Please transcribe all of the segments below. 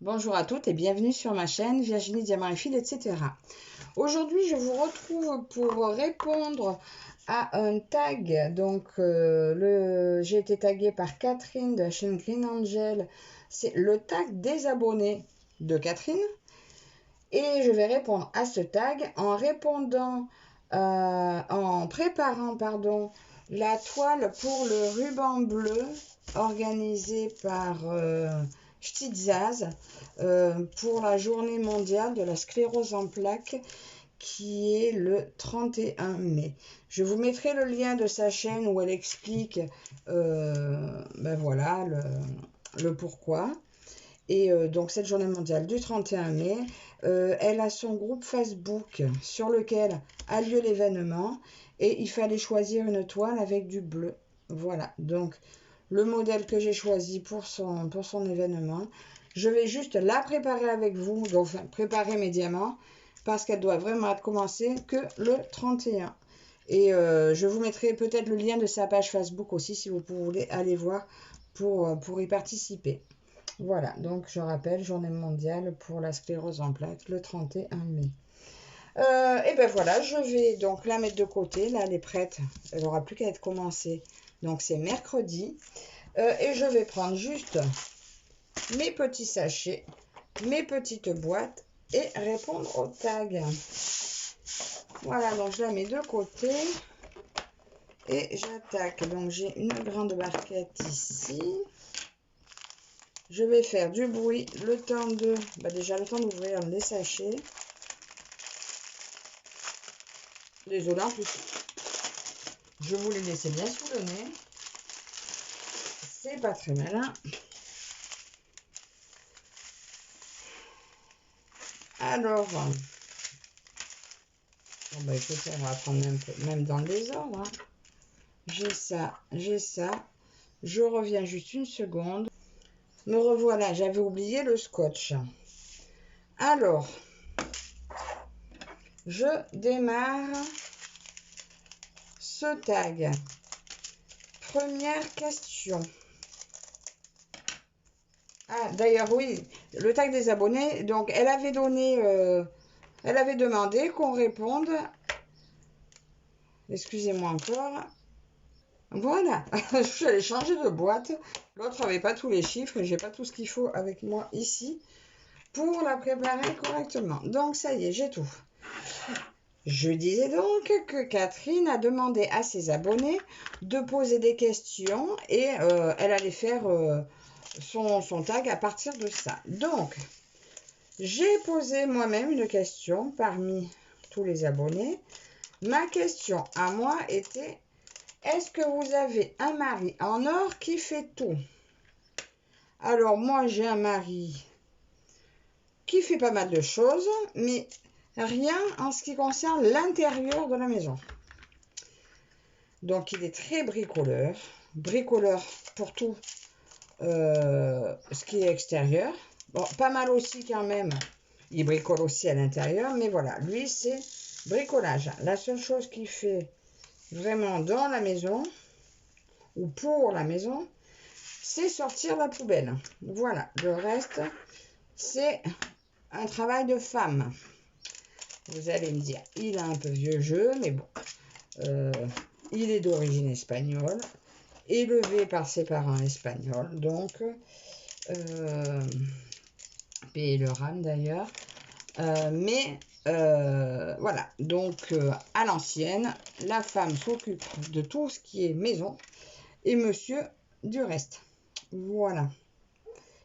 Bonjour à toutes et bienvenue sur ma chaîne Virginie Diamant et Fil, etc. Aujourd'hui, je vous retrouve pour répondre à un tag. Donc, j'ai été taguée par Catherine de la chaîne Green Angel. C'est le tag des abonnés de Catherine. Et je vais répondre à ce tag en préparant, la toile pour le ruban bleu organisé par Stitzaz pour la journée mondiale de la sclérose en plaques qui est le 31 mai. Je vous mettrai le lien de sa chaîne où elle explique voilà, le pourquoi. Et donc cette journée mondiale du 31 mai, elle a son groupe Facebook sur lequel a lieu l'événement et il fallait choisir une toile avec du bleu. Voilà, donc le modèle que j'ai choisi pour son événement. Je vais juste la préparer avec vous, donc préparer mes diamants, parce qu'elle doit vraiment être commencée que le 31. Et je vous mettrai peut-être le lien de sa page Facebook aussi, si vous voulez aller voir pour y participer. Voilà, donc je rappelle, journée mondiale pour la sclérose en plaques, le 31 mai. Et ben voilà, je vais donc la mettre de côté. Là, elle est prête. Elle n'aura plus qu'à être commencée. Donc, c'est mercredi. Et je vais prendre juste mes petits sachets, mes petites boîtes et répondre au tag. Voilà, donc je la mets de côté. Et j'attaque. Donc, j'ai une grande barquette ici. Je vais faire du bruit le temps de... déjà, le temps d'ouvrir les sachets. Désolée, en plus, je vous les laissais bien sous le nez. C'est pas très malin. Alors, bon, écoutez, on va prendre un peu, même dans le désordre. Hein. J'ai ça, j'ai ça. Je reviens juste une seconde. Me revoilà, j'avais oublié le scotch. Alors, je démarre ce tag. Première question. Ah, d'ailleurs, oui, le tag des abonnés. Donc, elle avait demandé qu'on réponde. Excusez-moi encore. Voilà, je suis allée changer de boîte. L'autre n'avait pas tous les chiffres et j'ai pas tout ce qu'il faut avec moi ici pour la préparer correctement. Donc, ça y est, j'ai tout. Je disais donc que Catherine a demandé à ses abonnés de poser des questions et elle allait faire son tag à partir de ça. Donc, j'ai posé moi-même une question parmi tous les abonnés. Ma question à moi était: est-ce que vous avez un mari en or qui fait tout? Alors, moi, j'ai un mari qui fait pas mal de choses, mais rien en ce qui concerne l'intérieur de la maison. Donc, il est très bricoleur. Bricoleur pour tout ce qui est extérieur. Bon, pas mal aussi quand même. Il bricole aussi à l'intérieur, mais voilà, lui, c'est bricolage. La seule chose qu'il fait vraiment dans la maison, ou pour la maison, c'est sortir la poubelle. Voilà, le reste, c'est un travail de femme. Vous allez me dire, il a un peu vieux jeu, mais bon, il est d'origine espagnole, élevé par ses parents espagnols, donc, payer leur âme d'ailleurs, mais voilà, donc à l'ancienne, la femme s'occupe de tout ce qui est maison et monsieur du reste. Voilà.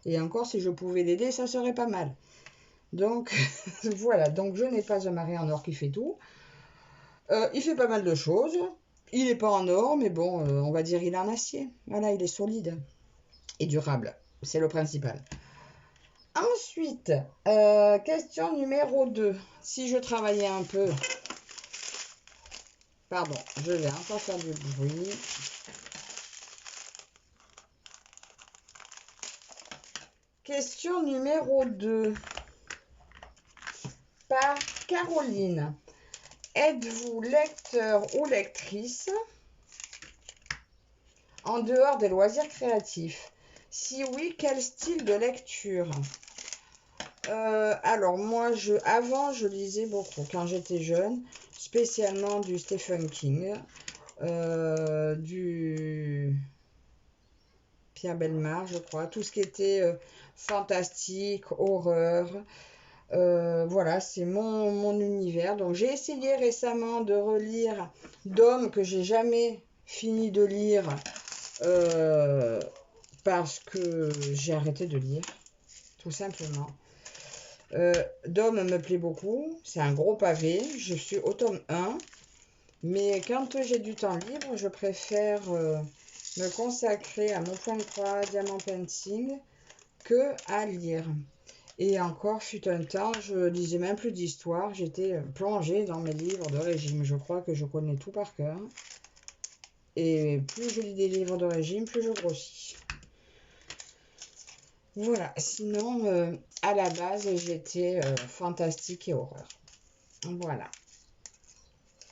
Et encore, si je pouvais l'aider, ça serait pas mal. Donc, voilà. Donc, je n'ai pas un mari en or qui fait tout. Il fait pas mal de choses. Il n'est pas en or, mais bon, on va dire il est en acier. Voilà, il est solide et durable. C'est le principal. Ensuite, question numéro 2. Si je travaillais un peu... Pardon, je vais encore faire du bruit. Question numéro 2. Par Caroline. Êtes-vous lecteur ou lectrice en dehors des loisirs créatifs? Si oui, quel style de lecture? Alors moi, avant, je lisais beaucoup quand j'étais jeune, spécialement du Stephen King, du Pierre Bellemare, je crois, tout ce qui était fantastique, horreur. Voilà, c'est mon univers. Donc j'ai essayé récemment de relire Dôme que j'ai jamais fini de lire euh, parce que j'ai arrêté de lire, tout simplement. Dôme me plaît beaucoup, c'est un gros pavé, je suis au tome 1, mais quand j'ai du temps libre, je préfère me consacrer à mon point de croix Diamant Painting que à lire. Et encore, fut un temps, je lisais même plus d'histoire, j'étais plongée dans mes livres de régime. Je crois que je connais tout par cœur. Et plus je lis des livres de régime, plus je grossis. Voilà, sinon, à la base, j'étais fantastique et horreur. Voilà.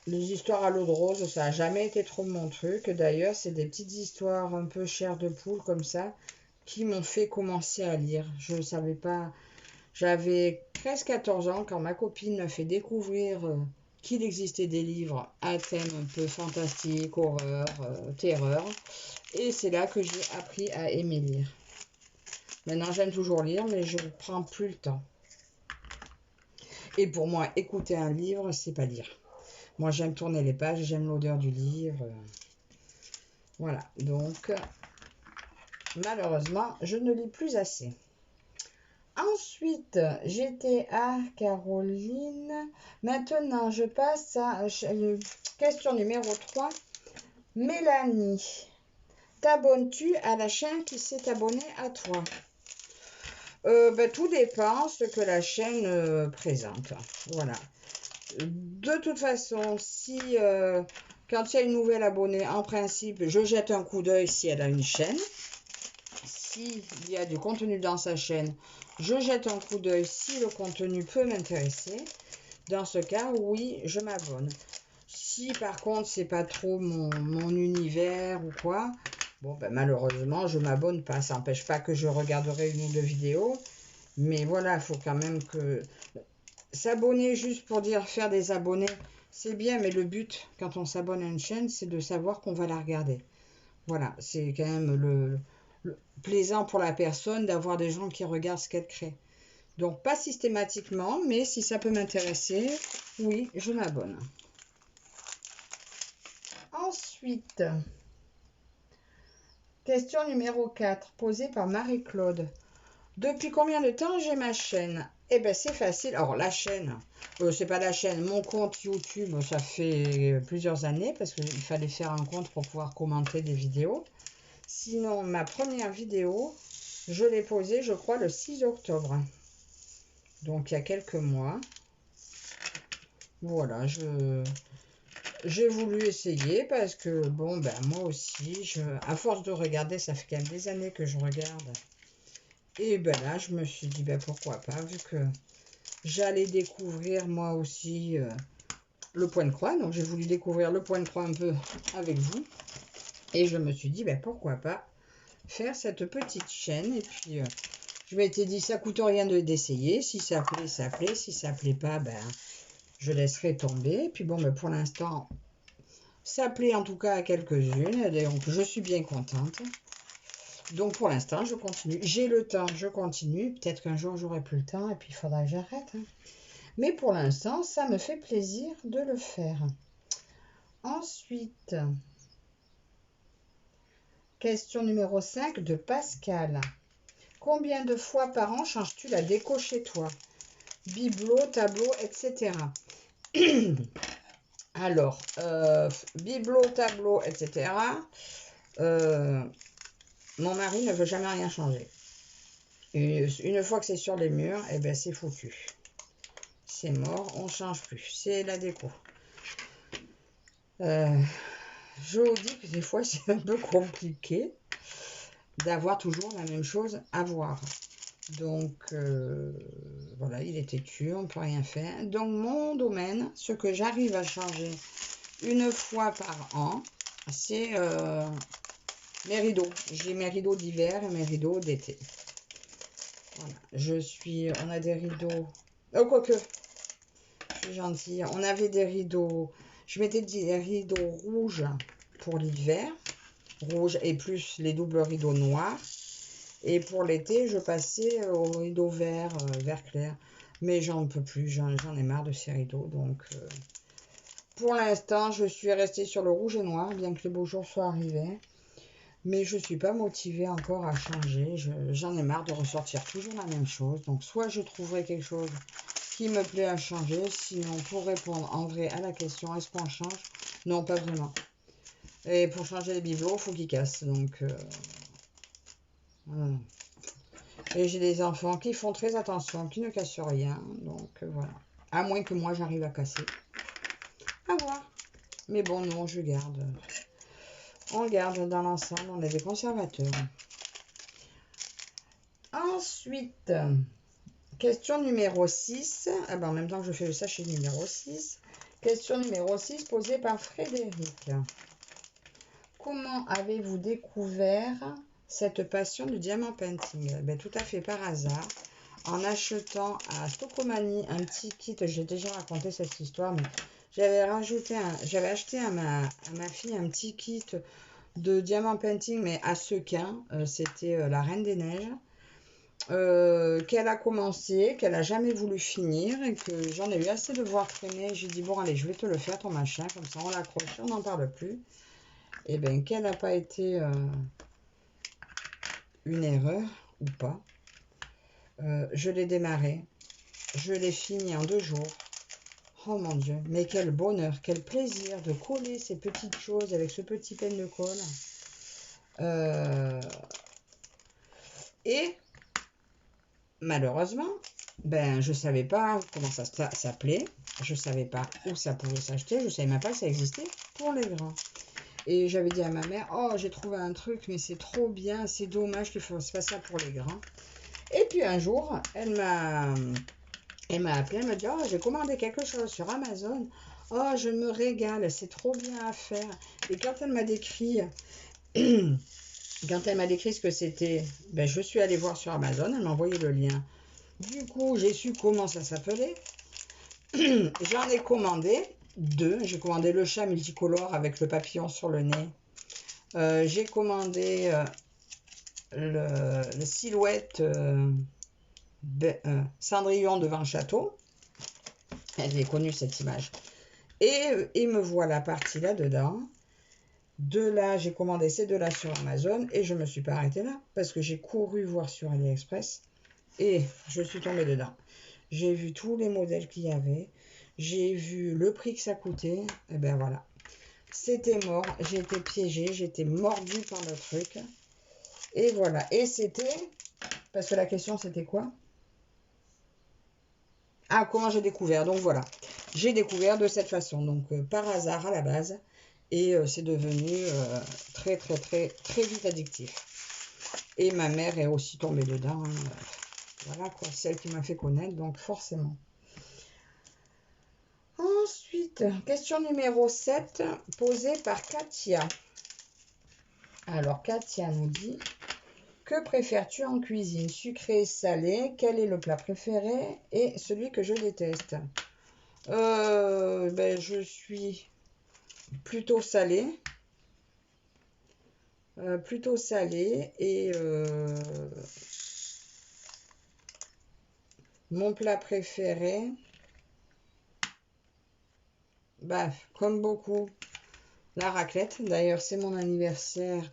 Les histoires à l'eau de rose, ça n'a jamais été trop mon truc. D'ailleurs, c'est des petites histoires un peu chair de poule comme ça qui m'ont fait commencer à lire. Je ne savais pas. J'avais 13-14 ans quand ma copine m'a fait découvrir qu'il existait des livres à thème un peu fantastique, horreur, terreur. Et c'est là que j'ai appris à aimer lire. Maintenant, j'aime toujours lire, mais je ne prends plus le temps. Et pour moi, écouter un livre, c'est pas lire. Moi, j'aime tourner les pages, j'aime l'odeur du livre. Voilà, donc malheureusement, je ne lis plus assez. Ensuite, j'étais à Caroline. Maintenant, je passe à question numéro 3. Mélanie, t'abonnes-tu à la chaîne qui s'est abonnée à toi? Tout dépend ce que la chaîne présente. Voilà. De toute façon, si quand il y a une nouvelle abonnée, en principe, je jette un coup d'œil si elle a une chaîne. S'il y a du contenu dans sa chaîne, je jette un coup d'œil si le contenu peut m'intéresser. Dans ce cas, oui, je m'abonne. Si par contre, c'est pas trop mon univers ou quoi, bon, malheureusement, je m'abonne pas. Ça n'empêche pas que je regarderai une ou deux vidéos. Mais voilà, il faut quand même que... S'abonner juste pour dire faire des abonnés, c'est bien, mais le but, quand on s'abonne à une chaîne, c'est de savoir qu'on va la regarder. Voilà, c'est quand même le plaisant pour la personne d'avoir des gens qui regardent ce qu'elle crée. Donc, pas systématiquement, mais si ça peut m'intéresser, oui, je m'abonne. Ensuite, question numéro 4, posée par Marie-Claude. Depuis combien de temps j'ai ma chaîne? Eh bien, c'est facile. Alors, la chaîne, c'est pas la chaîne, mon compte YouTube, ça fait plusieurs années parce qu'il fallait faire un compte pour pouvoir commenter des vidéos. Sinon, ma première vidéo, je l'ai posée, je crois, le 6 octobre. Donc, il y a quelques mois. Voilà, j'ai voulu essayer parce que, bon, moi aussi, à force de regarder, ça fait quand même des années que je regarde. Et là, je me suis dit, pourquoi pas, vu que j'allais découvrir moi aussi le point de croix. Donc, j'ai voulu découvrir le point de croix un peu avec vous. Et je me suis dit, pourquoi pas faire cette petite chaîne. Et puis, je m'étais dit, ça coûte rien d'essayer. Si ça plaît, ça plaît. Si ça plaît pas, je laisserai tomber. Et puis, bon, pour l'instant, ça plaît en tout cas à quelques-unes. Donc, je suis bien contente. Donc, pour l'instant, je continue. J'ai le temps, je continue. Peut-être qu'un jour, j'aurai plus le temps et puis il faudra que j'arrête. Mais pour l'instant, ça me fait plaisir de le faire. Ensuite, question numéro 5 de Pascal. Combien de fois par an changes-tu la déco chez toi? Bibelot, tableau, etc. Alors, bibelot, tableau, etc. Mon mari ne veut jamais rien changer. Et une fois que c'est sur les murs, c'est foutu. C'est mort, on ne change plus. C'est la déco. Je vous dis que des fois, c'est un peu compliqué d'avoir toujours la même chose à voir. Donc, voilà, il est têtu, on ne peut rien faire. Donc, mon domaine, ce que j'arrive à changer une fois par an, c'est mes rideaux. J'ai mes rideaux d'hiver et mes rideaux d'été. Voilà, on a des rideaux. Oh, quoique, je suis gentille. On avait des rideaux. Je mettais des rideaux rouges pour l'hiver. Rouge et plus les doubles rideaux noirs. Et pour l'été, je passais au rideau vert, vert clair. Mais j'en peux plus, j'en ai marre de ces rideaux. Donc, pour l'instant, je suis restée sur le rouge et noir, bien que les beaux jours soient arrivés. Mais je ne suis pas motivée encore à changer. J'en ai marre de ressortir toujours la même chose. Donc, soit je trouverai quelque chose qui me plaît à changer. Sinon, pour répondre en vrai à la question, est-ce qu'on change? Non, pas vraiment. Et pour changer les bibelots, il faut qu'ils cassent. Donc, voilà. Et j'ai des enfants qui font très attention, qui ne cassent rien. Donc, voilà. À moins que moi, j'arrive à casser. À voir. Mais bon, non, je garde. On garde dans l'ensemble, on est des conservateurs. Ensuite, question numéro 6. Ah ben, en même temps que je fais le sachet numéro 6. Question numéro 6 posée par Frédéric. Comment avez-vous découvert cette passion du diamant painting? Ben, tout à fait par hasard. En achetant à Stocomanie un petit kit, j'ai déjà raconté cette histoire, mais j'avais acheté à ma fille un petit kit de diamant painting, mais à Sequin, c'était la Reine des Neiges, qu'elle a commencé, qu'elle n'a jamais voulu finir, et que j'en ai eu assez de voir traîner. J'ai dit, bon, allez, je vais te le faire, ton machin, comme ça on l'accroche, on n'en parle plus. Et bien, quelle n'a pas été une erreur, ou pas. Je l'ai démarré, je l'ai fini en 2 jours. Oh mon Dieu, mais quel bonheur, quel plaisir de coller ces petites choses avec ce petit pen de colle. Et malheureusement, ben, je ne savais pas comment ça s'appelait, je ne savais pas où ça pouvait s'acheter, je ne savais même pas que ça existait pour les grands. Et j'avais dit à ma mère, oh, j'ai trouvé un truc, mais c'est trop bien, c'est dommage qu'il fasse pas ça pour les grands. Et puis un jour, elle m'a appelé, elle m'a dit, oh, j'ai commandé quelque chose sur Amazon. Oh, je me régale, c'est trop bien à faire. Et quand elle m'a décrit, ce que c'était, ben, je suis allée voir sur Amazon, elle m'a envoyé le lien. Du coup, j'ai su comment ça s'appelait. J'en ai commandé 2. J'ai commandé le chat multicolore avec le papillon sur le nez. J'ai commandé le silhouette Cendrillon devant le château. Elle est connue cette image. Et me voilà partie là-dedans. De là, j'ai commandé ces 2-là sur Amazon et je ne me suis pas arrêtée là parce que j'ai couru voir sur AliExpress et je suis tombée dedans. J'ai vu tous les modèles qu'il y avait. J'ai vu le prix que ça coûtait. Et ben voilà. C'était mort. J'ai été piégée. J'ai été mordue par le truc. Et voilà. Et c'était... Parce que la question, c'était quoi? Ah, comment j'ai découvert? Donc voilà. J'ai découvert de cette façon. Donc par hasard à la base. Et c'est devenu très, très, très, très vite addictif. Et ma mère est aussi tombée dedans. Hein. Voilà quoi. Celle qui m'a fait connaître. Donc forcément. Ensuite, question numéro 7, posée par Katia. Alors, Katia nous dit, que préfères-tu en cuisine? Sucré, salé? Quel est le plat préféré et celui que je déteste? Ben, je suis plutôt salée. Et mon plat préféré, bah, comme beaucoup, la raclette. D'ailleurs, c'est mon anniversaire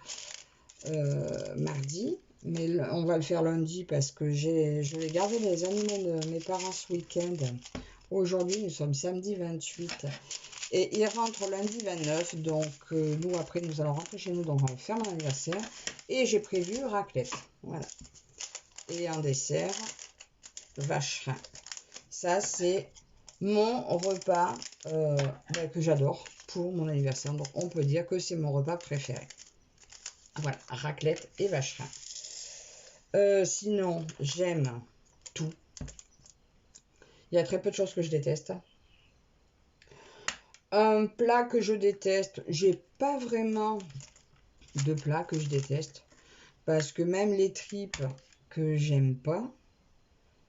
mardi, mais on va le faire lundi parce que je vais garder les animaux de mes parents ce week-end. Aujourd'hui, nous sommes samedi 28 et ils rentrent lundi 29. Donc, nous, après, nous allons rentrer chez nous. Donc, on va faire mon anniversaire et j'ai prévu raclette. Voilà. Et en dessert, vacherin. Ça, c'est mon repas que j'adore pour mon anniversaire. Donc, on peut dire que c'est mon repas préféré. Voilà, raclette et vacherin. Sinon, j'aime tout. Il y a très peu de choses que je déteste. Un plat que je déteste, j'ai pas vraiment de plat que je déteste. Parce que même les tripes que j'aime pas,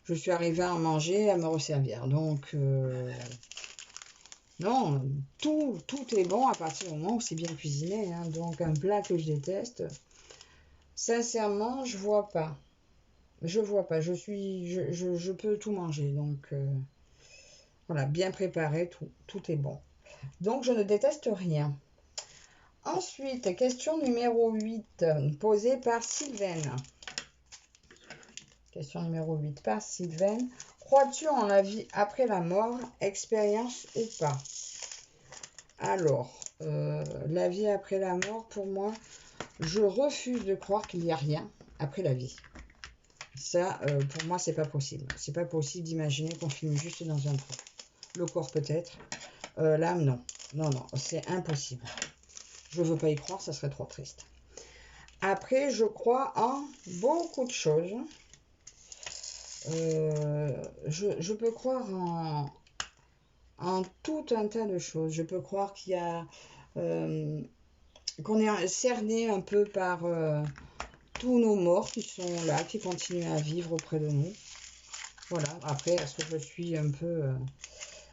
je suis arrivée à en manger, à me resservir. Donc, non, tout est bon à partir du moment où c'est bien cuisiné. Hein. Donc, un plat que je déteste, sincèrement, je vois pas. Je vois pas. Je peux tout manger. Donc, voilà, bien préparé, tout est bon. Donc, je ne déteste rien. Ensuite, question numéro 8, posée par Sylvaine. Question numéro 8 par Sylvaine. Crois-tu en la vie après la mort, expérience ou pas? Alors, la vie après la mort, pour moi, je refuse de croire qu'il n'y a rien après la vie. Ça, pour moi, c'est pas possible. C'est pas possible d'imaginer qu'on finit juste dans un trou. Le corps peut-être, l'âme non. Non, non, c'est impossible. Je veux pas y croire, ça serait trop triste. Après, je crois en beaucoup de choses. Je peux croire en tout un tas de choses. Je peux croire qu'il y a qu'on est cerné un peu par tous nos morts qui sont là, qui continuent à vivre auprès de nous. Voilà. Après, est-ce que je suis un peu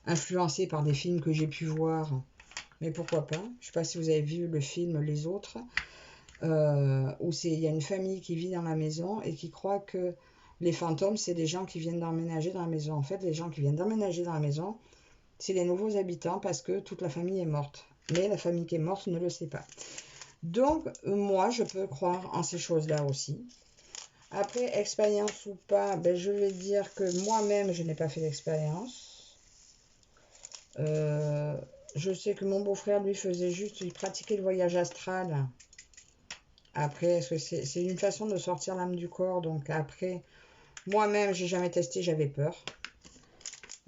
influencée par des films que j'ai pu voir? Mais pourquoi pas? Je ne sais pas si vous avez vu le film Les Autres, où il y a une famille qui vit dans la maison et qui croit que les fantômes, c'est des gens qui viennent d'emménager dans la maison. En fait, les gens qui viennent d'emménager dans la maison, c'est les nouveaux habitants parce que toute la famille est morte. Mais la famille qui est morte ne le sait pas. Donc, moi, je peux croire en ces choses-là aussi. Après, expérience ou pas, ben, je vais dire que moi-même, je n'ai pas fait l'expérience. Je sais que mon beau-frère, lui, faisait juste, il pratiquait le voyage astral. Après, est-ce que c'est une façon de sortir l'âme du corps? Donc après, moi-même, j'ai jamais testé, j'avais peur.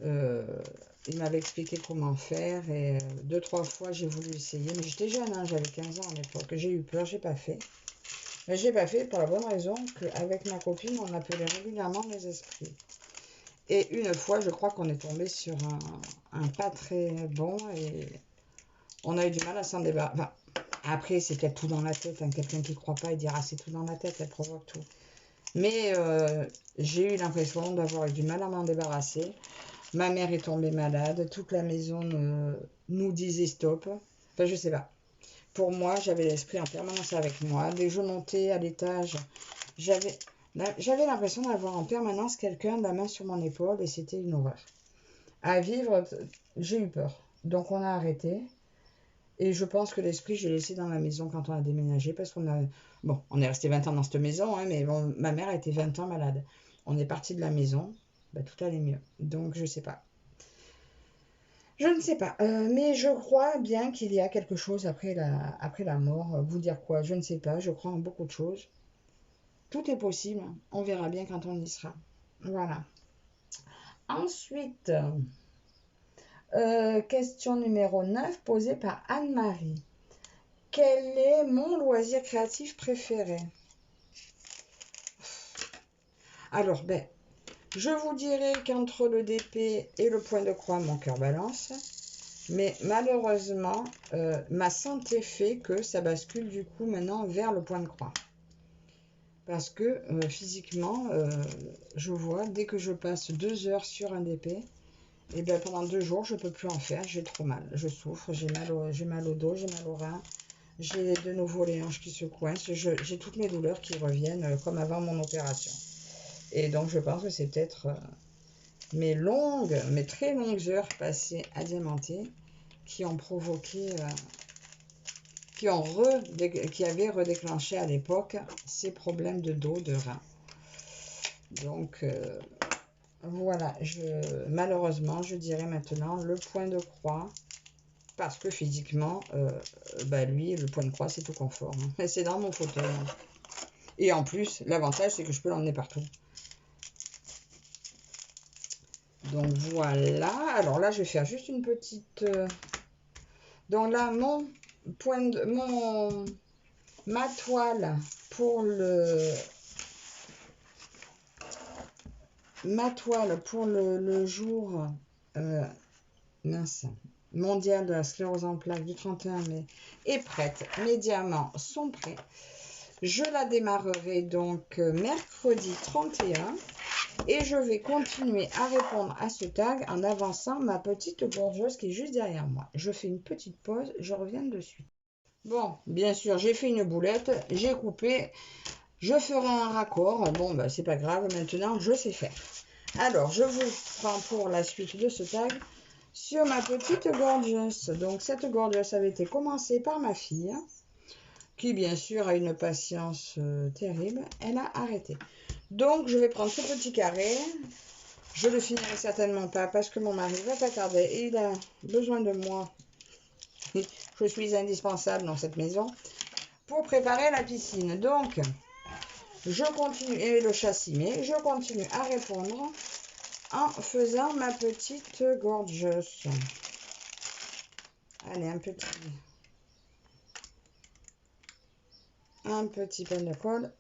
Il m'avait expliqué comment faire et 2-3 fois, j'ai voulu essayer. Mais j'étais jeune, hein, j'avais 15 ans à l'époque. J'ai eu peur, j'ai pas fait. Mais j'ai pas fait pour la bonne raison qu'avec ma copine, on appelait régulièrement les esprits. Et une fois, je crois qu'on est tombé sur un pas très bon et on a eu du mal à s'en débarrasser. Enfin, après, c'est qu'il y a tout dans la tête. Hein. Quelqu'un qui ne croit pas, il dira c'est tout dans la tête, elle provoque tout. Mais j'ai eu l'impression d'avoir eu du mal à m'en débarrasser. Ma mère est tombée malade, toute la maison nous disait stop. Enfin, je sais pas. Pour moi, j'avais l'esprit en permanence avec moi. Dès que je montais à l'étage, j'avais l'impression d'avoir en permanence quelqu'un la main sur mon épaule et c'était une horreur. À vivre, j'ai eu peur. Donc on a arrêté. Et je pense que l'esprit, j'ai laissé dans la maison quand on a déménagé parce qu'on a... Bon, on est resté 20 ans dans cette maison, hein, mais bon, ma mère a été 20 ans malade. On est parti de la maison, bah, tout allait mieux. Donc, je sais pas. Je ne sais pas. Mais je crois bien qu'il y a quelque chose après la mort. Vous dire quoi? Je ne sais pas. Je crois en beaucoup de choses. Tout est possible. On verra bien quand on y sera. Voilà. Ensuite... question numéro 9 posée par Anne-Marie. Quel est mon loisir créatif préféré? Alors, ben, je vous dirais qu'entre le DP et le point de croix, mon cœur balance. Mais malheureusement, ma santé fait que ça bascule du coup maintenant vers le point de croix. Parce que physiquement, je vois, dès que je passe 2 heures sur un DP, et bien pendant 2 jours, je ne peux plus en faire, j'ai trop mal. Je souffre, j'ai mal au dos, j'ai mal au rein. J'ai de nouveau les hanches qui se coincent. J'ai toutes mes douleurs qui reviennent comme avant mon opération. Et donc, je pense que c'est peut-être mes très longues heures passées à diamanter qui ont provoqué, qui avaient redéclenché à l'époque ces problèmes de dos, de rein. Donc, voilà. Malheureusement, je dirais maintenant le point de croix. Parce que physiquement, lui, le point de croix, c'est tout confort. Hein. C'est dans mon fauteuil. Et en plus, l'avantage, c'est que je peux l'emmener partout. Donc voilà. Alors là, je vais faire juste une petite... Donc là, ma toile pour le jour... mince. Mondial de la sclérose en plaques du 31 mai est prête. Mes diamants sont prêts. Je la démarrerai donc mercredi 31. Et je vais continuer à répondre à ce tag en avançant ma petite gorgeuse qui est juste derrière moi. Je fais une petite pause, je reviens de suite. Bon, bien sûr, j'ai fait une boulette, j'ai coupé, je ferai un raccord. Bon, bah, c'est pas grave, maintenant je sais faire. Alors, je vous prends pour la suite de ce tag sur ma petite gorgeous. Donc, cette gorgeous avait été commencée par ma fille, qui bien sûr a une patience terrible. Elle a arrêté. Donc, je vais prendre ce petit carré. Je le finirai certainement pas parce que mon mari va pas tarder et il a besoin de moi. Je suis indispensable dans cette maison pour préparer la piscine. Donc, je continue, et le châssis, mais je continue à répondre en faisant ma petite gorgeous. Allez, un petit pain de colle.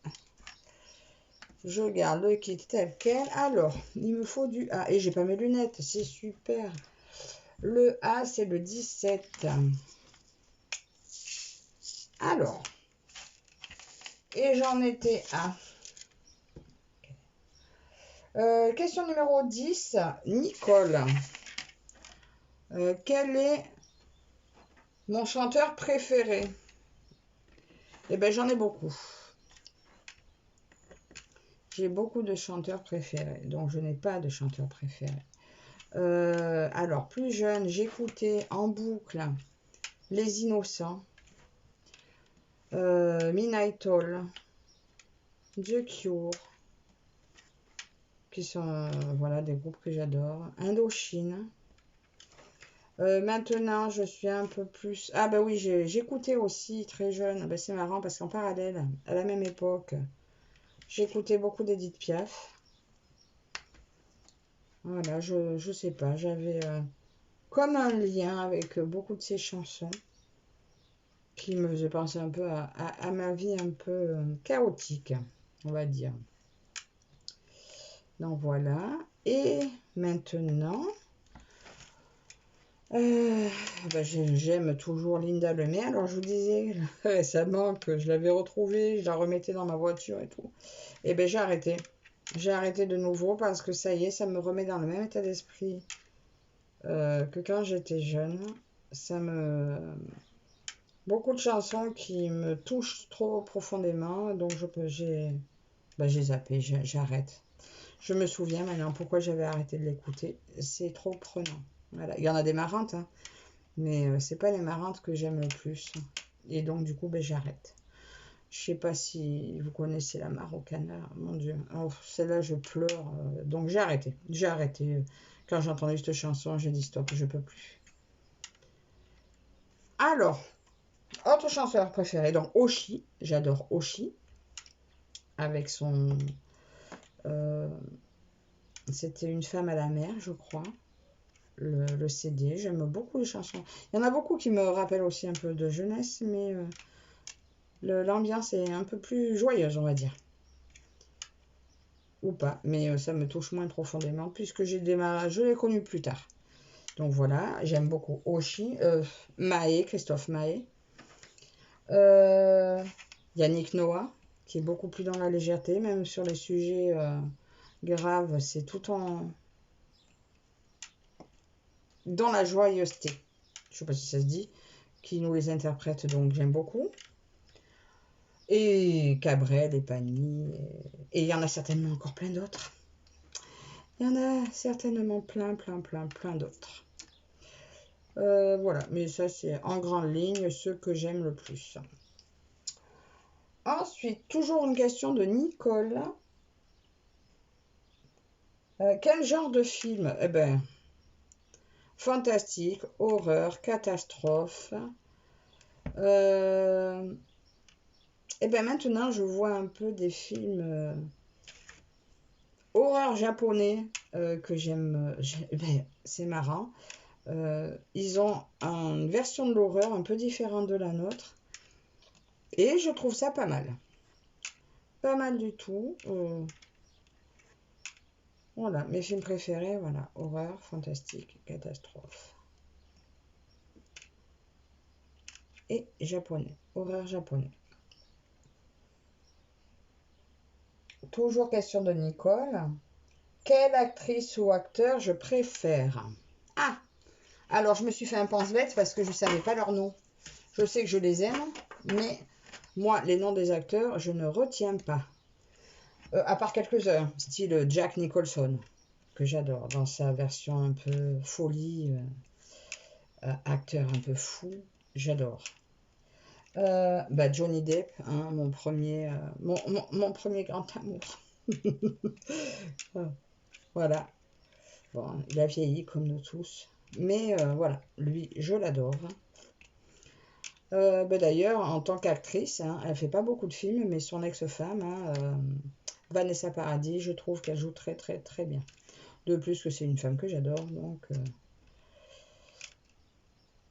Je garde le kit tel quel. Alors, il me faut du A. Et j'ai pas mes lunettes, c'est super. Le A, c'est le 17. Alors, et j'en étais à... question numéro 10. Nicole. Quel est mon chanteur préféré? Eh bien, j'en ai beaucoup. J'ai beaucoup de chanteurs préférés, donc je n'ai pas de chanteur préféré. Alors, plus jeune, j'écoutais en boucle Les Innocents, Midnight Oil, The Cure, qui sont voilà, des groupes que j'adore. Indochine. Maintenant, je suis un peu plus... Ah bah oui, j'écoutais aussi très jeune. Bah, c'est marrant parce qu'en parallèle, à la même époque, j'écoutais beaucoup d'Edith Piaf. Voilà, je sais pas, j'avais comme un lien avec beaucoup de ces chansons qui me faisaient penser un peu à ma vie un peu chaotique, on va dire. Donc voilà. Et maintenant, j'aime toujours Linda Lemay. Alors je vous disais récemment que je l'avais retrouvée, je la remettais dans ma voiture et tout. Et ben j'ai arrêté. J'ai arrêté de nouveau parce que ça y est, ça me remet dans le même état d'esprit que quand j'étais jeune. Ça me... Beaucoup de chansons qui me touchent trop profondément, donc j'ai zappé, j'arrête. Je me souviens maintenant pourquoi j'avais arrêté de l'écouter. C'est trop prenant. Voilà. Il y en a des marrantes, hein, mais c'est pas les marrantes que j'aime le plus. Et donc du coup, j'arrête. Je sais pas si vous connaissez la Marocana, mon Dieu. Oh, celle-là, je pleure. Donc j'ai arrêté. J'ai arrêté. Quand j'ai entendu cette chanson, j'ai dit stop, je peux plus. Alors, autre chanteur préféré, donc Oshi. J'adore Oshi. Avec son... c'était une femme à la mer, je crois. Le CD. J'aime beaucoup les chansons. Il y en a beaucoup qui me rappellent aussi un peu de jeunesse, mais l'ambiance est un peu plus joyeuse, on va dire. Ou pas, mais ça me touche moins profondément puisque je l'ai connu plus tard. Donc voilà, j'aime beaucoup Oshi, Mahé, Christophe Mahé, Yannick Noah, qui est beaucoup plus dans la légèreté, même sur les sujets graves, c'est tout en dans la joyeuseté. Je ne sais pas si ça se dit, qui nous les interprète, donc j'aime beaucoup. Et Cabrel et Pani, et il y en a certainement encore plein d'autres. Il y en a certainement plein d'autres. Voilà, mais ça c'est en grande ligne ce que j'aime le plus. Ensuite, toujours une question de Nicole. Quel genre de film? Eh ben, fantastique, horreur, catastrophe. Eh ben maintenant, je vois un peu des films horreur japonais que j'aime. Ben, c'est marrant. Ils ont une version de l'horreur un peu différente de la nôtre. Et je trouve ça pas mal. Pas mal du tout. Voilà, mes films préférés, voilà. Horreur, fantastique, catastrophe. Et japonais. Horreur japonais. Toujours question de Nicole. Quelle actrice ou acteur je préfère? Ah, alors je me suis fait un pense-bête parce que je ne savais pas leur nom. Je sais que je les aime, mais moi, les noms des acteurs, je ne retiens pas. À part quelques-uns, style Jack Nicholson, que j'adore, dans sa version un peu folie, acteur un peu fou, j'adore. Johnny Depp, hein, mon premier grand amour. Voilà. Bon, il a vieilli comme nous tous. Mais voilà, lui, je l'adore. D'ailleurs, en tant qu'actrice, hein, elle fait pas beaucoup de films, mais son ex-femme, hein, Vanessa Paradis, je trouve qu'elle joue très très très bien. De plus que c'est une femme que j'adore, donc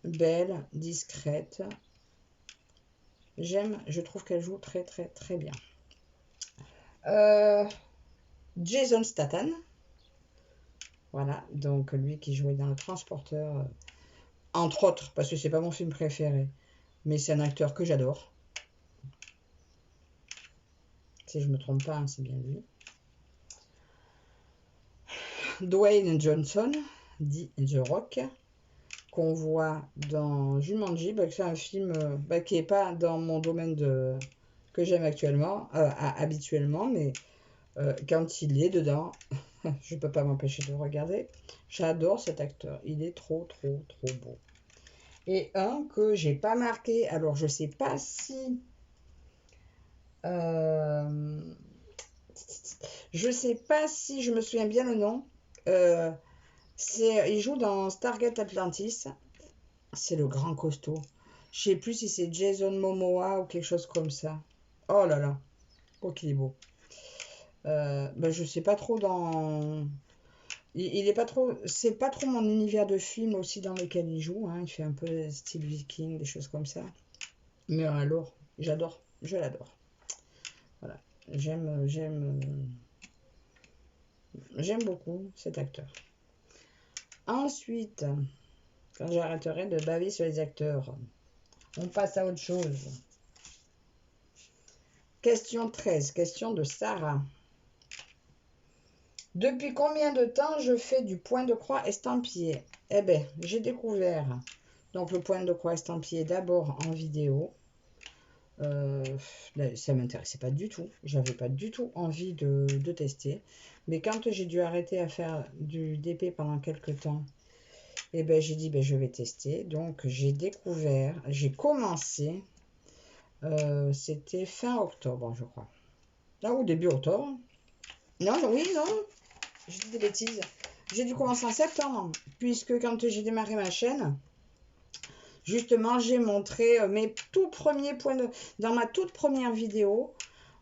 belle, discrète. J'aime, je trouve qu'elle joue très très très bien. Jason Statham, voilà, donc lui qui jouait dans Le Transporteur, entre autres, parce que c'est pas mon film préféré, mais c'est un acteur que j'adore. Si je me trompe pas, hein, c'est bien lui. Dwayne Johnson, dit The Rock, qu'on voit dans Jumanji, c'est un film qui n'est pas dans mon domaine que j'aime actuellement, habituellement, mais quand il est dedans, je ne peux pas m'empêcher de le regarder. J'adore cet acteur, il est trop, trop, trop beau. Et un que j'ai pas marqué, alors je sais pas si... je sais pas si je me souviens bien le nom. Il joue dans Stargate Atlantis. C'est le grand costaud. Je sais plus si c'est Jason Momoa ou quelque chose comme ça. Oh là là. Oh qu'il est beau. Je sais pas trop dans... Il est pas trop... C'est pas trop mon univers de film aussi dans lequel il joue. Hein. Il fait un peu style viking, des choses comme ça. Mais alors, j'adore. Je l'adore. Voilà. J'aime beaucoup cet acteur. Ensuite, quand j'arrêterai de baver sur les acteurs, on passe à autre chose. Question 13, question de Sarah. Depuis combien de temps je fais du point de croix estampillé? Eh bien, j'ai découvert donc le point de croix estampillé d'abord en vidéo. Ça ne m'intéressait pas du tout. J'avais pas du tout envie de tester. Mais quand j'ai dû arrêter à faire du DP pendant quelques temps, eh ben, j'ai dit je vais tester. Donc j'ai découvert, j'ai commencé, c'était fin octobre, je crois. Là, ou début octobre. Non, oui, non, je dis des bêtises. J'ai dû commencer en septembre, puisque quand j'ai démarré ma chaîne, justement, j'ai montré mes tout premiers points de... Dans ma toute première vidéo,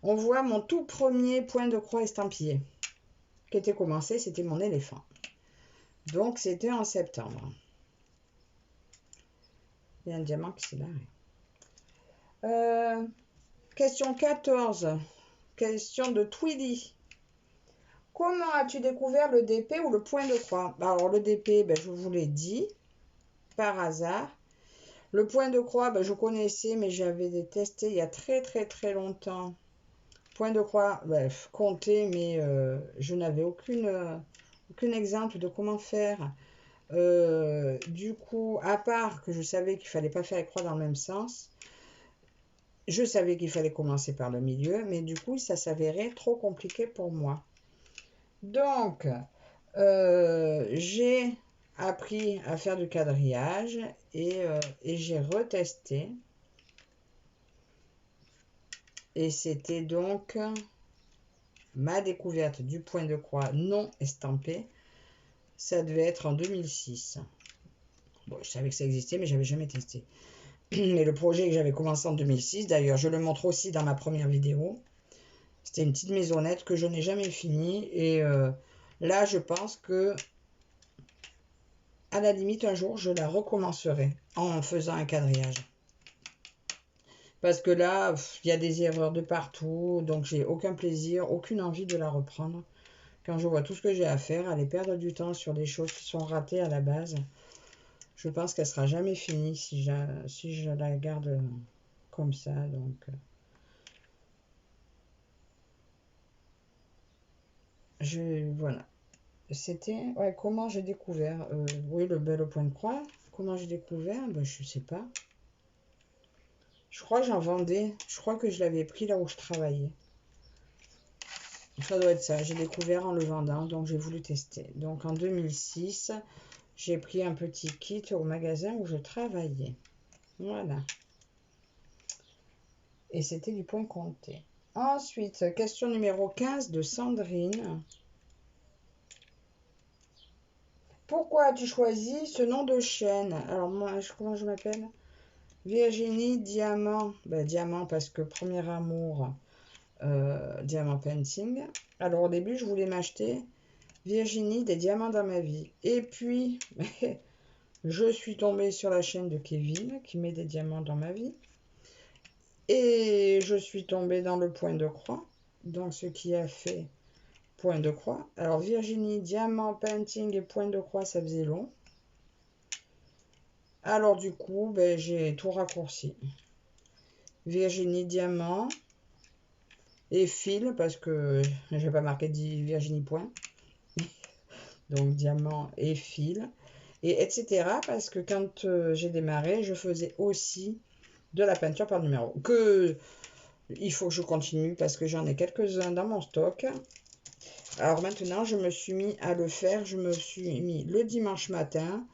on voit mon tout premier point de croix estampillé qui était commencé, c'était mon éléphant. Donc, c'était en septembre. Il y a un diamant qui s'est barré. Question 14. Question de Tweedy. Comment as-tu découvert le DP ou le point de croix? Alors, le DP, je vous l'ai dit, par hasard. Le point de croix, je connaissais, mais j'avais testé il y a très très très longtemps. Point de croix, compté, mais je n'avais aucun exemple de comment faire. Du coup, à part que je savais qu'il ne fallait pas faire les croix dans le même sens, je savais qu'il fallait commencer par le milieu, mais du coup, ça s'avérait trop compliqué pour moi. Donc, j'ai appris à faire du quadrillage et j'ai retesté. Et c'était donc ma découverte du point de croix non estampé. Ça devait être en 2006. Bon, je savais que ça existait, mais je n'avais jamais testé. Mais le projet que j'avais commencé en 2006, d'ailleurs, je le montre aussi dans ma première vidéo. C'était une petite maisonnette que je n'ai jamais finie. Et là, je pense que, à la limite, un jour, je la recommencerai en faisant un quadrillage. Parce que là, il y a des erreurs de partout, donc j'ai aucun plaisir, aucune envie de la reprendre. Quand je vois tout ce que j'ai à faire, aller perdre du temps sur des choses qui sont ratées à la base, je pense qu'elle sera jamais finie si je la garde comme ça. Donc, voilà. C'était, ouais, comment j'ai découvert, oui, le bel au point de croix. Comment j'ai découvert, ben, je sais pas. Je crois que j'en vendais, je crois que je l'avais pris là où je travaillais. Ça doit être ça, j'ai découvert en le vendant, donc j'ai voulu tester. Donc en 2006, j'ai pris un petit kit au magasin où je travaillais. Voilà. Et c'était du point compté. Ensuite, question numéro 15 de Sandrine. Pourquoi as-tu choisi ce nom de chaîne? Alors moi, comment je m'appelle? Virginie Diamant. Ben, Diamant parce que premier amour, Diamant Painting. Alors au début, je voulais m'acheter Virginie des diamants dans ma vie. Et puis, je suis tombée sur la chaîne de Kevin qui met des diamants dans ma vie. Et je suis tombée dans le point de croix. Donc ce qui a fait point de croix. Alors Virginie, diamant, painting et point de croix, ça faisait long. Alors du coup, ben, j'ai tout raccourci. Virginie, diamant et fil, parce que j'ai pas marqué Virginie point. Donc diamant et fil. Et etc. Parce que quand j'ai démarré, je faisais aussi de la peinture par numéro. Il faut que je continue parce que j'en ai quelques-uns dans mon stock. Alors maintenant, je me suis mis à le faire. Je me suis mis le dimanche matin.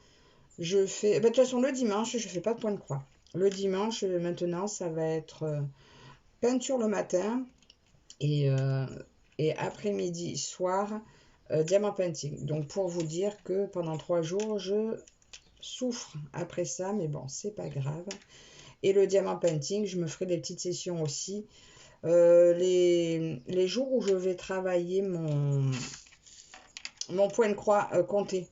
Je fais... de toute façon, le dimanche, je fais pas de point de croix. Le dimanche, maintenant, ça va être peinture le matin et après-midi, soir, diamant painting. Donc, pour vous dire que pendant 3 jours, je souffre après ça, mais bon, c'est pas grave. Et le diamant painting, je me ferai des petites sessions aussi. Les jours où je vais travailler mon point de croix compté.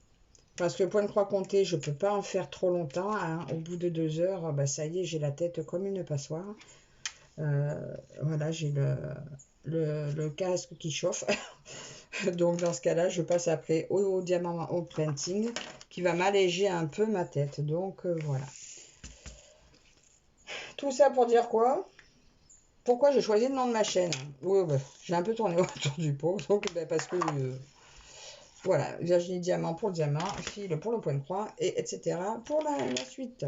Parce que le point de croix compté, je ne peux pas en faire trop longtemps. Hein. Au bout de 2 heures, bah, ça y est, j'ai la tête comme une passoire. Voilà, j'ai le casque qui chauffe. Donc dans ce cas-là, je passe après au diamant, au painting, qui va m'alléger un peu ma tête. Donc voilà. Tout ça pour dire quoi? Pourquoi j'ai choisi le nom de ma chaîne? Oui, bah, j'ai un peu tourné autour du pot. Donc, bah, parce que voilà, Virginie Diamant pour le diamant, fil pour le point de croix, et etc. pour la suite.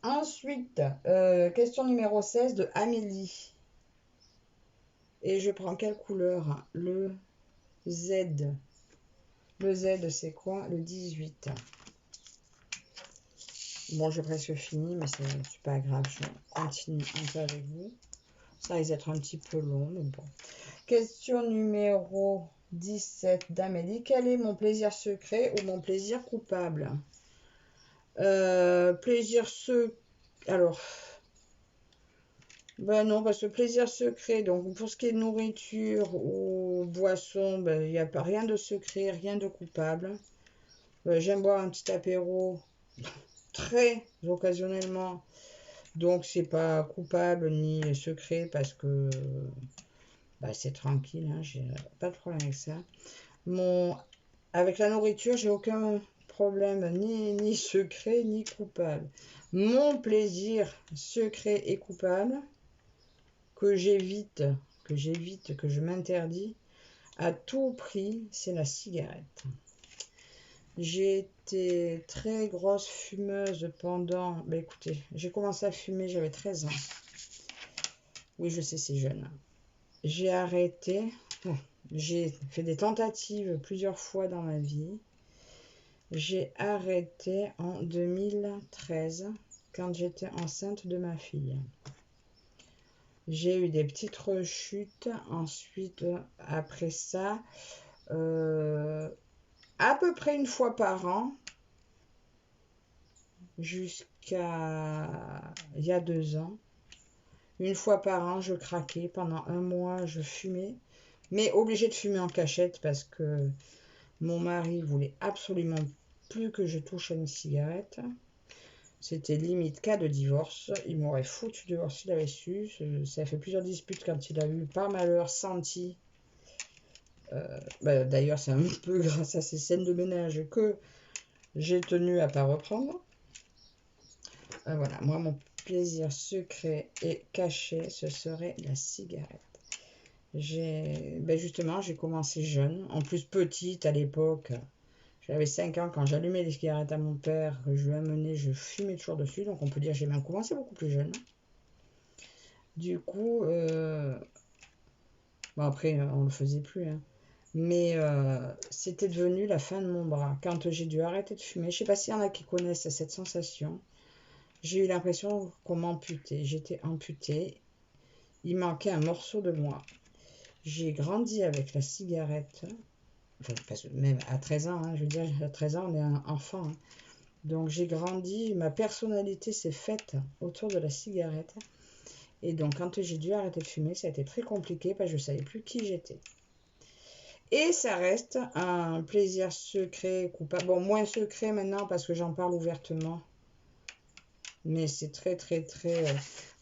Ensuite, question numéro 16 de Amélie. Et je prends quelle couleur? Le Z. Le Z, c'est quoi? Le 18. Bon, j'ai presque fini, mais c'est pas grave. Je continue un peu avec vous. Ça risque d'être un petit peu long, mais bon. Question numéro 17 d'Amélie. Quel est mon plaisir secret ou mon plaisir coupable? Plaisir secret. Alors, ben non, parce que plaisir secret, donc pour ce qui est de nourriture ou boisson, ben, il n'y a pas rien de secret, rien de coupable. J'aime boire un petit apéro très occasionnellement, donc c'est pas coupable ni secret parce que ben, c'est tranquille, hein, j'ai pas de problème avec ça. Avec la nourriture, j'ai aucun problème, ni secret, ni coupable. Mon plaisir secret et coupable, que j'évite, que je m'interdis à tout prix, c'est la cigarette. J'ai été très grosse fumeuse pendant... Ben écoutez, j'ai commencé à fumer, j'avais 13 ans. Oui, je sais, c'est jeune. J'ai arrêté. J'ai fait des tentatives plusieurs fois dans ma vie. J'ai arrêté en 2013 quand j'étais enceinte de ma fille. J'ai eu des petites rechutes. Ensuite, après ça, à peu près une fois par an, jusqu'à il y a 2 ans. Une fois par an, je craquais. Pendant 1 mois, je fumais. Mais obligée de fumer en cachette parce que mon mari voulait absolument plus que je touche à une cigarette. C'était limite cas de divorce. Il m'aurait foutu dehors s'il avait su. Ça a fait plusieurs disputes quand il a eu par malheur senti. D'ailleurs, c'est un peu grâce à ces scènes de ménage que j'ai tenu à pas reprendre. Voilà, moi, mon plaisir secret et caché, ce serait la cigarette. Justement, j'ai commencé jeune, en plus petite à l'époque. J'avais 5 ans quand j'allumais les cigarettes à mon père, que je lui amenais, je fumais toujours dessus, donc on peut dire que j'ai même commencé beaucoup plus jeune. Du coup, bon après, on le faisait plus, hein. Mais c'était devenu la fin de mon bras. Quand j'ai dû arrêter de fumer, je sais pas s'il y en a qui connaissent cette sensation, j'ai eu l'impression qu'on m'amputait. J'étais amputée, il manquait un morceau de moi. J'ai grandi avec la cigarette, enfin, parce que même à 13 ans, hein, je veux dire, à 13 ans, on est un enfant, hein. Donc j'ai grandi, ma personnalité s'est faite autour de la cigarette. Et donc quand j'ai dû arrêter de fumer, ça a été très compliqué parce que je ne savais plus qui j'étais. Et ça reste un plaisir secret, coupable. Bon, moins secret maintenant parce que j'en parle ouvertement. Mais c'est très, très, très...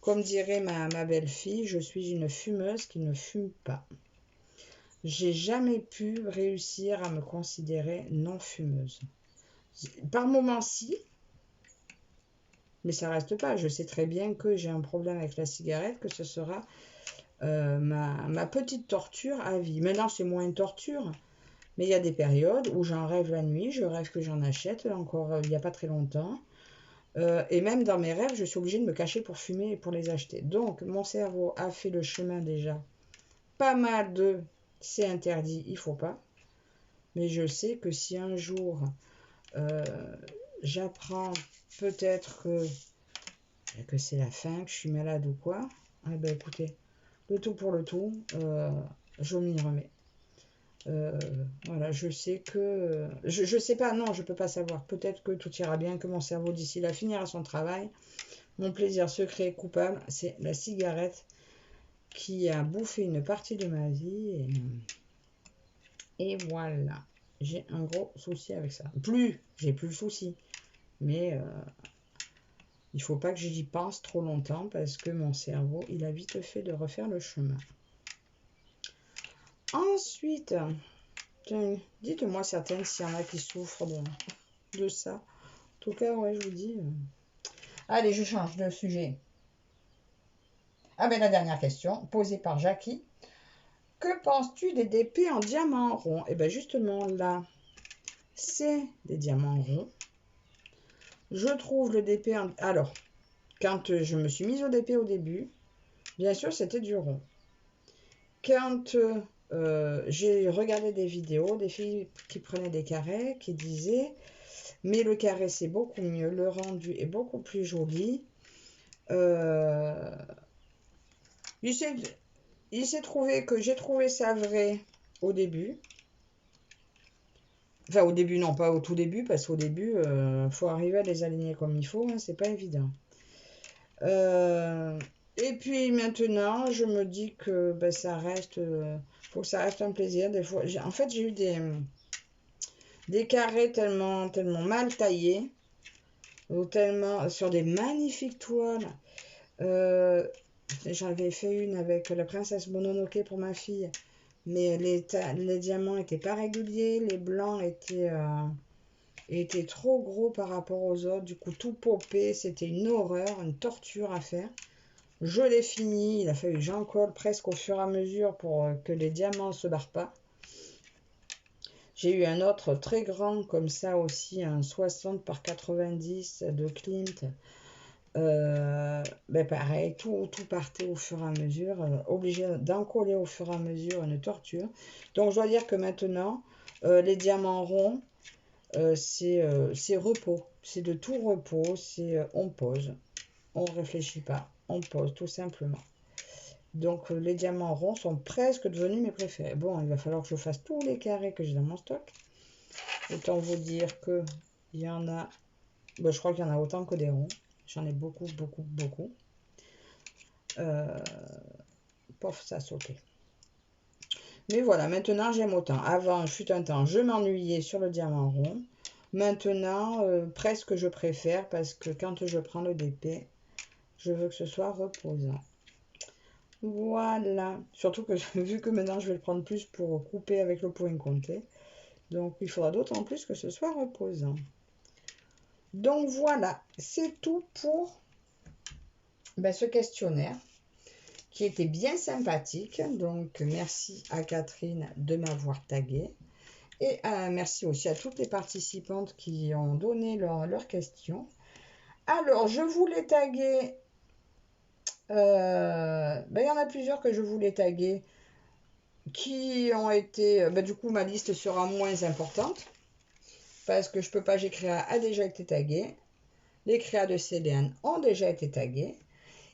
comme dirait ma belle-fille, je suis une fumeuse qui ne fume pas. J'ai jamais pu réussir à me considérer non fumeuse. Par moments, si, mais ça reste pas. Je sais très bien que j'ai un problème avec la cigarette, que ce sera ma petite torture à vie. Maintenant, c'est moins une torture, mais il y a des périodes où j'en rêve la nuit, je rêve que j'en achète, encore il n'y a pas très longtemps. Et même dans mes rêves, je suis obligée de me cacher pour fumer et pour les acheter. Donc, mon cerveau a fait le chemin déjà. Pas mal de c'est interdit, il faut pas. Mais je sais que si un jour j'apprends peut-être que c'est la fin, que je suis malade ou quoi, eh ben écoutez, le tout pour le tout, je m'y remets. Voilà, je sais que... je sais pas, non, je peux pas savoir. Peut-être que tout ira bien, que mon cerveau d'ici là finira son travail. Mon plaisir secret et coupable, c'est la cigarette qui a bouffé une partie de ma vie. Et voilà, j'ai un gros souci avec ça. J'ai plus le souci. Mais il faut pas que j'y pense trop longtemps parce que mon cerveau, il a vite fait de refaire le chemin. Ensuite, dites-moi certaines s'il y en a qui souffrent de ça. En tout cas, ouais, je vous dis. Allez, je change de sujet. Ah ben la dernière question, posée par Jackie. Que penses-tu des DP en diamant rond? Et bien justement là, c'est des diamants ronds. Je trouve le DP en... Alors, quand je me suis mise au DP au début, bien sûr c'était du rond. Quand j'ai regardé des vidéos, des filles qui prenaient des carrés, qui disaient mais le carré c'est beaucoup mieux, le rendu est beaucoup plus joli. Il s'est trouvé que j'ai trouvé ça vrai au début. Enfin au début, non pas au tout début, parce qu'au début, faut arriver à les aligner comme il faut, hein, c'est pas évident. Et puis maintenant, je me dis que ben, ça reste, faut que ça reste un plaisir. Des fois, en fait, j'ai eu des carrés tellement mal taillés, ou tellement sur des magnifiques toiles. J'avais fait une avec la princesse Mononoke pour ma fille, mais les diamants n'étaient pas réguliers, les blancs étaient trop gros par rapport aux autres, du coup tout popé, c'était une horreur, une torture à faire. Je l'ai fini, il a fallu que j'en colle presque au fur et à mesure pour que les diamants ne se barrent pas. J'ai eu un autre très grand comme ça aussi, un 60 par 90 de Klimt. Ben pareil, tout partait au fur et à mesure, obligé d'en coller au fur et à mesure, une torture. Donc je dois dire que maintenant, les diamants ronds, c'est repos, c'est de tout repos, on pose, on ne réfléchit pas, on pose tout simplement. Donc les diamants ronds sont presque devenus mes préférés. Bon, il va falloir que je fasse tous les carrés que j'ai dans mon stock. Autant vous dire que il y en a, ben, je crois qu'il y en a autant que des ronds. J'en ai beaucoup, beaucoup, beaucoup. Pof, ça a sauté. Mais voilà, maintenant j'aime autant. Avant, fut un temps, je m'ennuyais sur le diamant rond. Maintenant, presque je préfère parce que quand je prends le DP, je veux que ce soit reposant. Voilà. Surtout que vu que maintenant je vais le prendre plus pour couper avec le point compté. Donc il faudra d'autant plus que ce soit reposant. Donc voilà, c'est tout pour ce questionnaire. qui était bien sympathique. Donc, merci à Catherine de m'avoir tagué. Et merci aussi à toutes les participantes qui ont donné leurs questions. Alors, je voulais taguer... il y en a plusieurs que je voulais taguer qui ont été... du coup, ma liste sera moins importante. Parce que je peux pas, j'ai créa a déjà été tagué. Les créas de Céline ont déjà été tagués.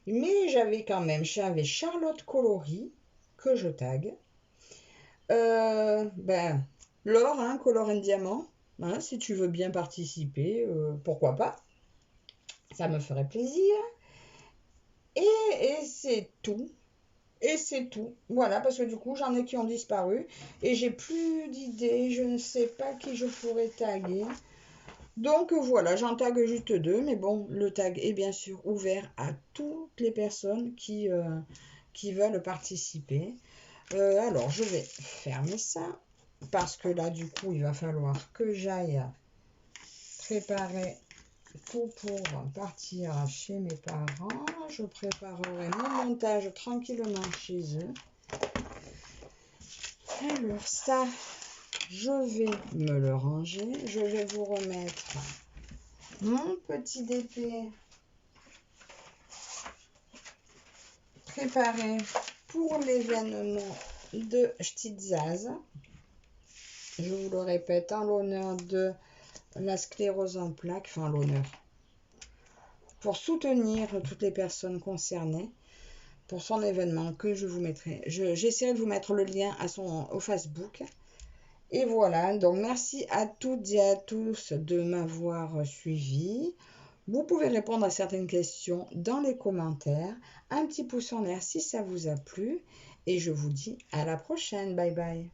Mais j'avais Charlotte Coloris que je tague. Laure, hein, Color and Diamant, hein, si tu veux bien participer, pourquoi pas. Ça me ferait plaisir. Et c'est tout. Et c'est tout. Voilà, parce que du coup, j'en ai qui ont disparu. Et j'ai plus d'idées. Je ne sais pas qui je pourrais taguer. Donc voilà, j'en tag juste 2. Mais bon, le tag est bien sûr ouvert à toutes les personnes qui veulent participer. Alors, je vais fermer ça. Parce que là, du coup, il va falloir que j'aille préparer tout pour partir chez mes parents. Je préparerai mon montage tranquillement chez eux. Alors ça, je vais me le ranger. Je vais vous remettre mon petit DP préparé pour l'événement de Stitzaz. Je vous le répète, en l'honneur de la sclérose en plaques, enfin l'honneur, pour soutenir toutes les personnes concernées pour son événement que je vous mettrai. J'essaierai de vous mettre le lien au Facebook. Et voilà, donc merci à toutes et à tous de m'avoir suivi. Vous pouvez répondre à certaines questions dans les commentaires. Un petit pouce en l'air si ça vous a plu. Et je vous dis à la prochaine. Bye bye.